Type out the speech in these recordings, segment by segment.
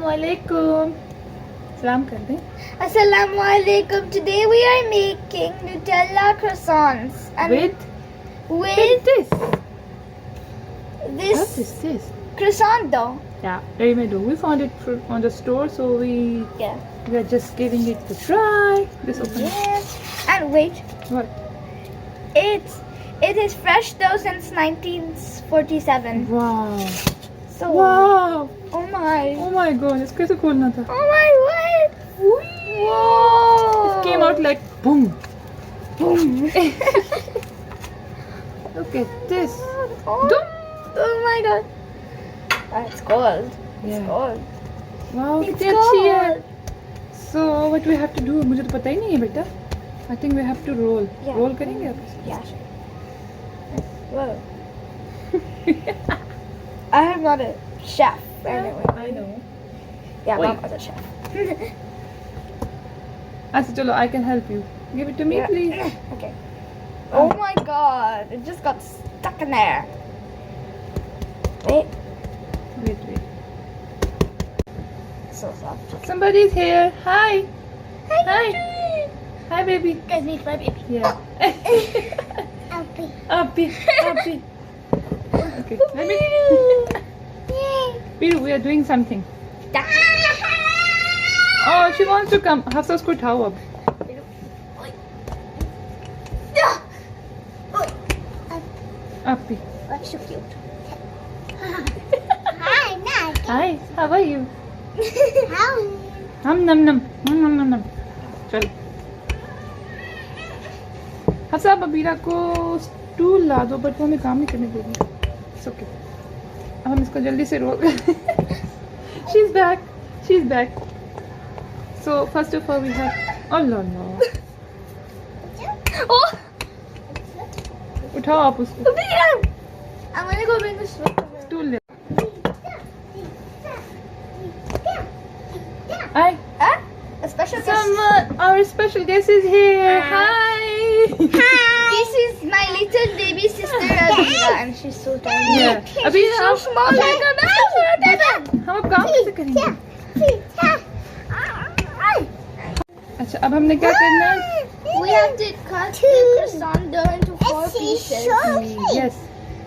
Assalamualaikum. Salam kar dein. Assalamualaikum. Today we are making Nutella croissants and with this. this What is this? croissant dough. Yeah, ready-made dough. We found it on the store, so we are just giving it a try. This open. Yes. And wait, What? it is fresh dough since 1947. Wow. So Wow. oh my. Oh my god, it's कैसे खोलना था? Oh my what? Whoa. It came out like boom. Boom. Look at this. Oh, oh my god. It's cold. It's Yeah. cold. Wow, It's कितनी अच्छी है. cold. So what we have to do? मुझे तो पता ही नहीं है बेटा. I think we have to roll. Yeah. Roll करेंगे आप? Yeah, sure. Whoa. I am not a chef. Anyway. I know. Yeah, Wait. Mom was a chef. अच्छा चलो, I can help you. Give it to me, Yeah. please. Okay. Oh my god. It just got stuck in there. Wait. Wait. So soft. Somebody's here. Hi. Hi. Hi, baby. Guys, meet my baby. Yeah. Alfie. Uppy. Okay. Let me. Yay. Piru, we are doing something. Oh, she wants to come. Hafsa usko उठाओ अब. Uppy. That's so cute. Hi. How are you? How? Nam. चलो. हफ्सा अब अबीरा को stool ला दो, but वो हमें काम नहीं करने देगी. It's okay. अब हम इसको जल्दी से रोल कर. She's back. So first of all we have. Oh no. Oh! उठाओ आप उसको. I'm gonna go bring the stool. Stool ले. Hi. A special Someone, our special guest is here. Hi. This is my little baby sister Abira, and she's so tiny. Yeah. अभी She's so small like a mouse. हम अब काम कैसे करेंगे? अच्छा, अब हमने क्या करना है? We have to cut the croissant dough into 4 pieces. Yes.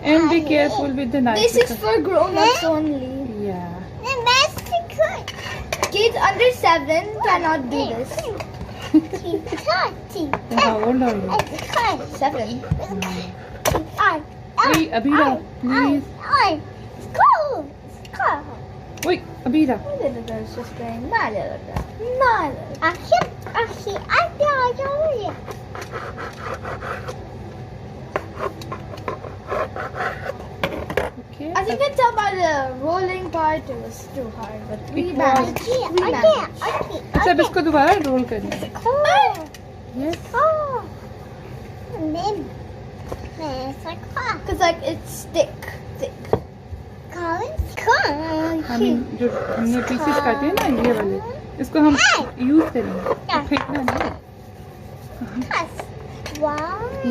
And be careful with the knife. This is for grown-ups only. Yeah. Kids under 7 cannot do this. How old are you? 7. Wait, Abira, please. Wait, Abira. My little girl is just playing. My little girl. My little girl. Okay. As you can tell by the rolling part, it was too hard, but we It managed. was. We managed. अच्छा, अब इसको दोबारा role करना है. Yes. Because like it's thick. जो हमने pieces काटे हैं ना, ये वाले, इसको हम यूज करेंगे. फेंकना नहीं.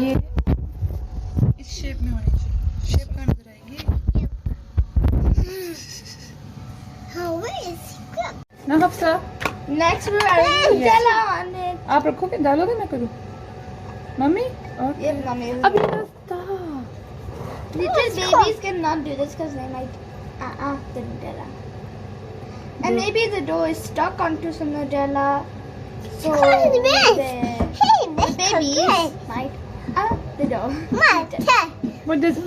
ये इस शेप में होनी चाहिए. शेप कहाँ नजर आएगी? ना Hafsa, Next we're adding Nutella on it. आप रखोगे, डालोगे, मैं करूँ? मम्मी? और Yeah, mommy. अभी रास्ता. Little babies cannot do this because they might the Nutella. And maybe the dough is stuck onto some Nutella. So the babies might the dough. What does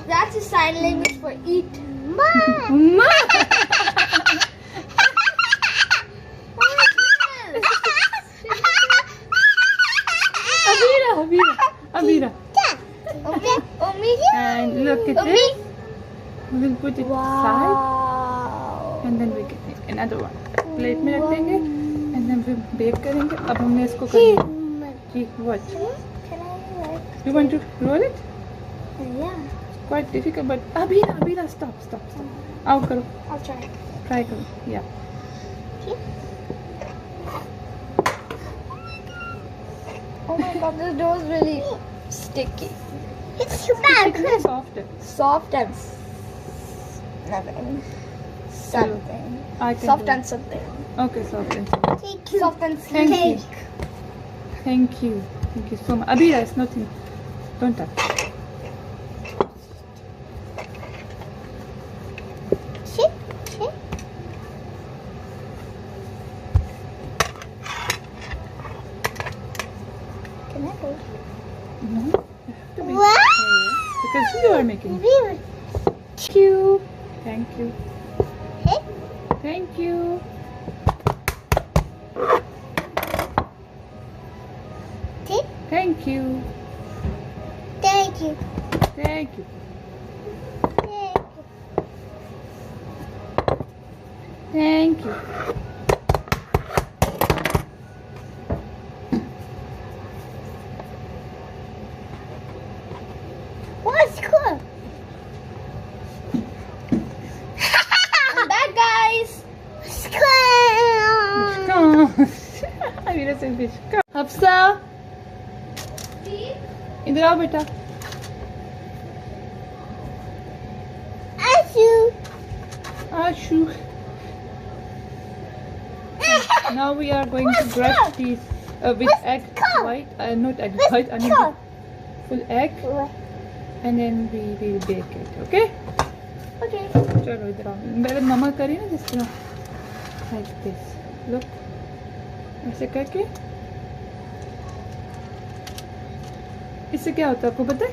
That's a sign language for eat. Abira. Omi. And look at this. We will put it aside. Wow. And then we get another one. Plate में रख देंगे and then फिर bake करेंगे. अब हमने इसको करना है. जी, what? Can I like? You want to roll it? Yeah. Quite difficult, but Abira, stop. आओ करो. I'll try. Try करो. Yeah. Oh my god, this dough is really sticky. It's soft. Soft and nothing. something. I can Soft do and something. it. Okay, soft and something. Soft and Thank you. cake. Thank you. Thank you so much. Abira, it's nothing. Don't touch. Can I go? No, you have to be quiet because you are making. Thank you. Thank you. Thank you. Thank you. Thank you. Thank you. Thank you. What's cool? I'm back, guys. Abira से fish. Hafsa इधर आओ बेटा. Ashu. Now we are going to brush these with egg white, not egg white, I mean with full egg, and then we will bake it. Okay? Okay. चलो इधर आओ. मेरे मम्मा करी ना जिस तरह. Like this. Look. ऐसे करके. इससे क्या होता है आपको पता है?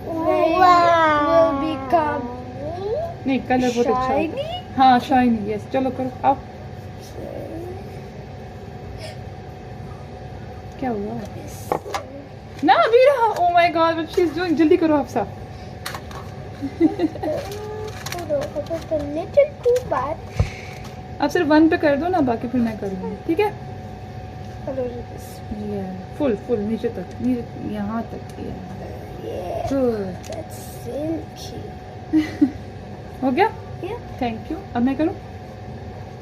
Will become नहीं कलर बहुत अच्छा होता shiny. है. हाँ शाइनी. यस चलो करो आओ. क्या हुआ? ना Abira. Oh my God, what she's doing? जल्दी करो Hafsa. Just a little too bad. आप सिर्फ 1 पे कर दो ना, बाकी फिर मैं करूँगी. ठीक है? ये फुल फुल नीचे तक, नीचे यहाँ तक. Yeah. Good. That's silky. हो गया? Yeah. Thank you. अब मैं करूँ?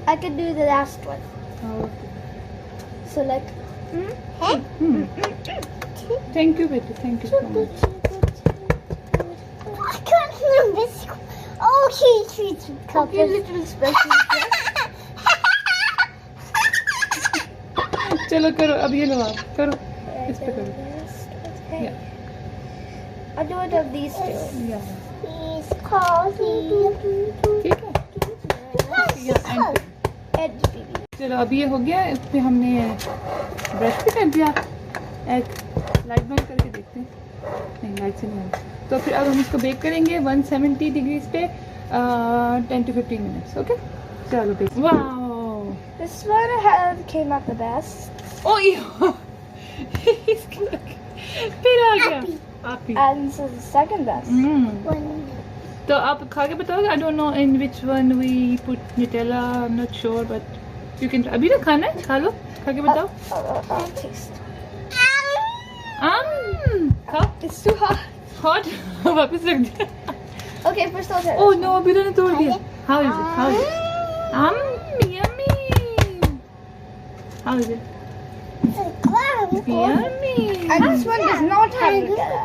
I can do the last one. So like. Thank you बेटे. Thank you so much. Okay, little special. चलो करो. अब ये लो आप करो. इस पे करो. Okay. Yeah. I'll do it of these two. Yeah. ठीक है? Yeah, and Edge baby. चलो अब ये हो गया. इस पे हमने ब्रश भी कर दिया. एग लाइट बंद करके देखते हैं. नहीं लाइट से नहीं आया. तो फिर अब हम इसको बेक करेंगे 170 डिग्रीज पे 10 to 15 मिनट्स. ओके चलो bake. Wow. This one came out the best. ओ फिर आ गया. Happy. And this is the second best. तो आप खा के बताओगे. I don't know in which one we put Nutella. I'm not sure, but you can. अभी ना खाना है, खा लो. खा के बताओ. I'll taste. खाओ. It's too hot. Hot. वापस रख दिया. Okay, first I'll try. Oh no, अभी ने तोड़ दिया. How is it? How is it? Yummy. How is it? Yummy. And this one does not have Nutella.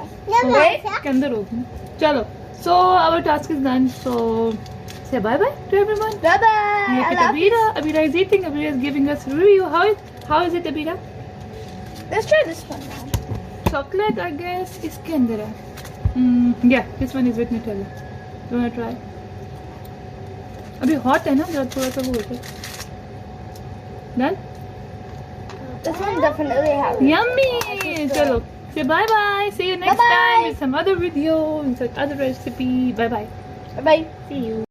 Wait, के अंदर होगी. चलो. So our task is done. So say bye bye to everyone. Bye bye. Look at Abira. Abira is eating. Abira is giving us review. How is it, Abira? Let's try this one now. Chocolate, I guess. इसके अंदर है. Yeah, this one is with Nutella. You wanna try? अभी hot है ना, जरा थोड़ा सा वो होता है. Done? This one definitely has. Yummy. चलो. Say bye bye. See you next Bye-bye. time with some other video and some other recipe. Bye bye. Bye bye. See you.